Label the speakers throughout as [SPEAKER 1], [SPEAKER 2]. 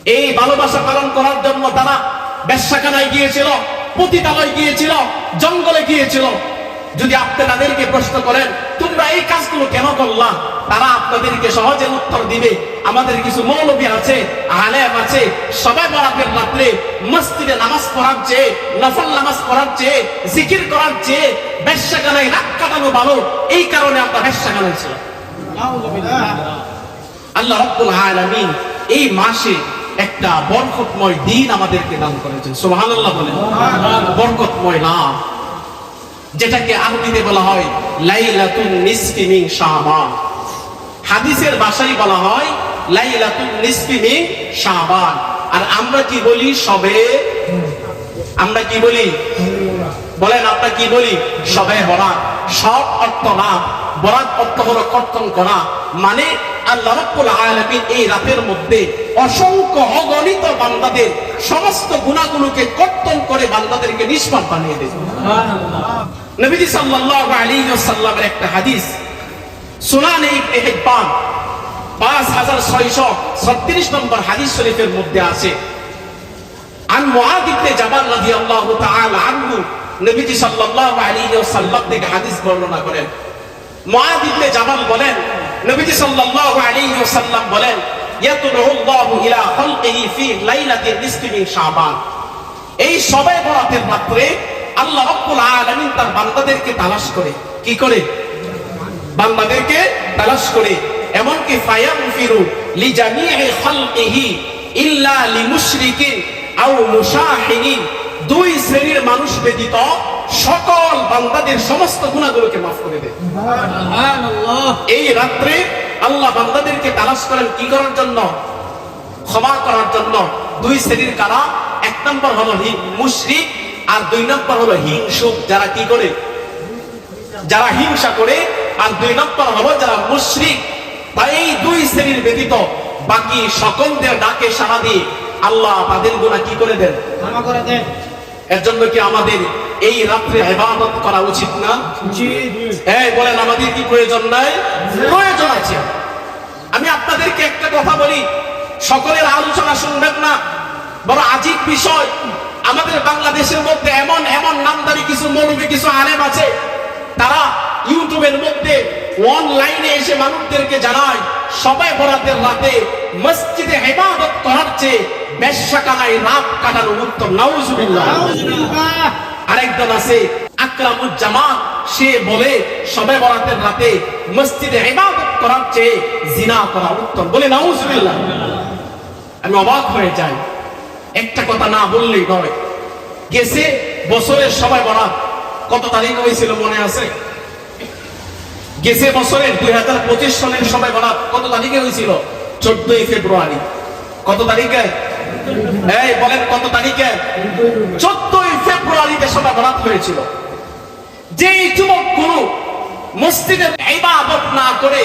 [SPEAKER 1] এই ভালোবাসা পালন করার জন্য তারা বেশ্যাখানায় গিয়েছিল, পতিতালয় গিয়েছিল, জঙ্গলে গিয়েছিল। যদি আপনি তাদেরকে প্রশ্ন করেন তোমরা এই কাজগুলো কেন করলা, তারা আপনাদেরকে সহজে উত্তর দিবে আমাদের কিছু মৌলবী আছে, আলেম আছে, সবাই বরাতের রাত্রে মসজিদে নামাজ পড়ার চেয়ে, নফল নামাজ পড়ার চেয়ে, জিকির করার চেয়ে বেশ্যাখানায় রাত কাটানো ভালো, এই কারণে আমরা বেশ্যাখানায় ছিলাম। আল্লাহ রাব্বুল আলামিন এই মাসে একটা বরকতময় দিন আমাদেরকে দান করেছেন। সুবহানাল্লাহ বলেন। বরকতময় নাম, যেটাকে আরবিতে বলা হয় লাইলাতুন নিসফি মিন শাবান। হাদিসের ভাষায় বলা হয় লাইলাতুন নিসফি মিন শাবান। আর আমরা কি বলি? সবে, আমরা কি বলি? বলেন আমরা কি বলি? সবে বরাত। সব অর্থ না, বরাত অর্থ হলো কর্তন করা। মানে আল্লাহ রাব্বুল আলামিন এই রাতের মধ্যে অসংখ্য অগণিত বান্দাদের সমস্ত গুনাহগুলোকে কর্তন করে বান্দাদেরকে নিষ্পাপ বানিয়ে দেন। সুবহানাল্লাহ। নবীজি সাল্লাল্লাহু আলাইহি ওয়াসাল্লামের একটা হাদিস সুনান ইবনে হিব্বান 5636 নম্বর হাদিস শরীফের মধ্যে আছে। আন মুআদ ইবনে জাবাল রাদিয়াল্লাহু তাআলা আনহু নবীজি সাল্লাল্লাহু আলাইহি ওয়াসাল্লাম থেকে হাদিস বর্ণনা করেন। মুআদ ইবনে জাবাল বলেন, নবীজি সাল্লাল্লাহু আলাইহি ওয়াসাল্লাম বলেন, ইয়াতুল্লাহু ইলা খালকিহি ফি লাইলাতিন নিসফি মিন শাবান। এই সবে বরাতের রাতে আল্লাহ রাব্বুল আলামিন তার বান্দাদেরকে তালাশ করে। কি করে? বান্দাদেরকে তালাশ করে। এমনকি ফায়াগফিরু লিজামিই খালকিহি ইল্লা লিমুশরিকিন আও মুশাহিদিন, দুই শ্রেণীর মানুষ ব্যতীত সকল বান্দাদের সমস্ত গুনাহগুলোকে মাফ করে দেন। সুবহানাল্লাহ। এই রাতে আল্লাহ বান্দাদেরকে তালাশ করেন কি করার জন্য? ক্ষমা করার জন্য। দুই শ্রেণীর কারা? এক নম্বর হলো মুশরিক, আর দুই নম্বর হলো হিংসুক, যারা কি করে? যারা হিংসা করে। আর দুই নম্বর হলো যারা মুশরিক। তাই এই দুই শ্রেণীর ব্যতীত বাকি সকলদের ডাকে সাড়া দিয়ে আল্লাহ তাদের গুনাহ কি করে দেন? ক্ষমা করে দেন। এর জন্য কি আমাদের এই রাত্রে ইবাদত করা উচিত না? এই বলেন আমাদের কি প্রয়োজন নাই? প্রয়োজন আছে। আমি আপনাদেরকে একটা কথা বলি, সকলের আলোচনা শুনবেন না, বড় আজীব বিষয়। আমাদের বাংলাদেশের মধ্যে এমন এমন নামদারি কিছু মৌলবী, কিছু আলেম আছে, তারা ইউটিউবের মধ্যে অনলাইনে এসে মানুষদেরকে জানায় সবাই বরাতের রাতে মসজিদে ইবাদত করার চেয়ে বেশ্যাখানায় রাত কাটানো উত্তম। নাউজুবিল্লাহ। আরেকজন আছে আকরামুজ্জামান, সে বলে সবে বরাতের রাতে মসজিদে ইবাদত করার চেয়ে জিনা করা উত্তম। বলে নাউজুবিল্লাহ। আমি অবাক হয়ে যাই, একটা কথা না বললেই নয়। গেছে বছরের সবাই বরাত কত তারিখ হয়েছিল মনে আছে? গেছে বছরের 2025 সনের সবাই বরাত কত তারিখে হয়েছিল? 14ই ফেব্রুয়ারি। কত তারিখে? এই বলেন কত তারিখে? 14ই ফেব্রুয়ারিতে সবাই বরাত হয়েছিল। যেই যুবকগুলো মসজিদে ইবাদত না করে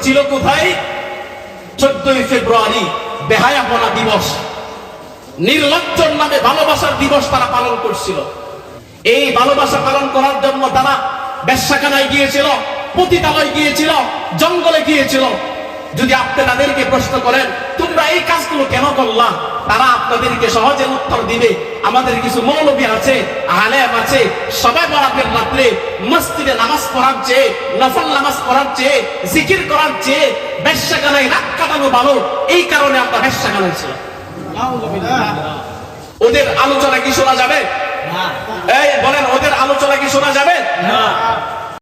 [SPEAKER 1] ছিল কোথায়? 14ই ফেব্রুয়ারি বেহায়াপনা দিবস, নির্লজ্জর নামে ভালোবাসার দিবস তারা পালন করছিল। এই ভালোবাসা পালন করার জন্য তারা বেশ্যাখানায় গিয়েছিল, পতিতালয় গিয়েছিল, জঙ্গলে গিয়েছিল। যদি আপনি তাদেরকে প্রশ্ন করেন তোমরা এই কাজগুলো কেন করলা, তারা আপনাদেরকে সহজে উত্তর দিবে আমাদের কিছু মৌলবী আছে, আলেম আছে, সবাই বরাতের রাত্রে মসজিদে নামাজ পড়ার চেয়ে, নফল নামাজ পড়ার চেয়ে, জিকির করার চেয়ে বেশ্যাখানায় রাত কাটানো ভালো, এই কারণে আমরা বেশ্যাখানায় ছিলাম। ওদের আলোচনা কি শোনা যাবে?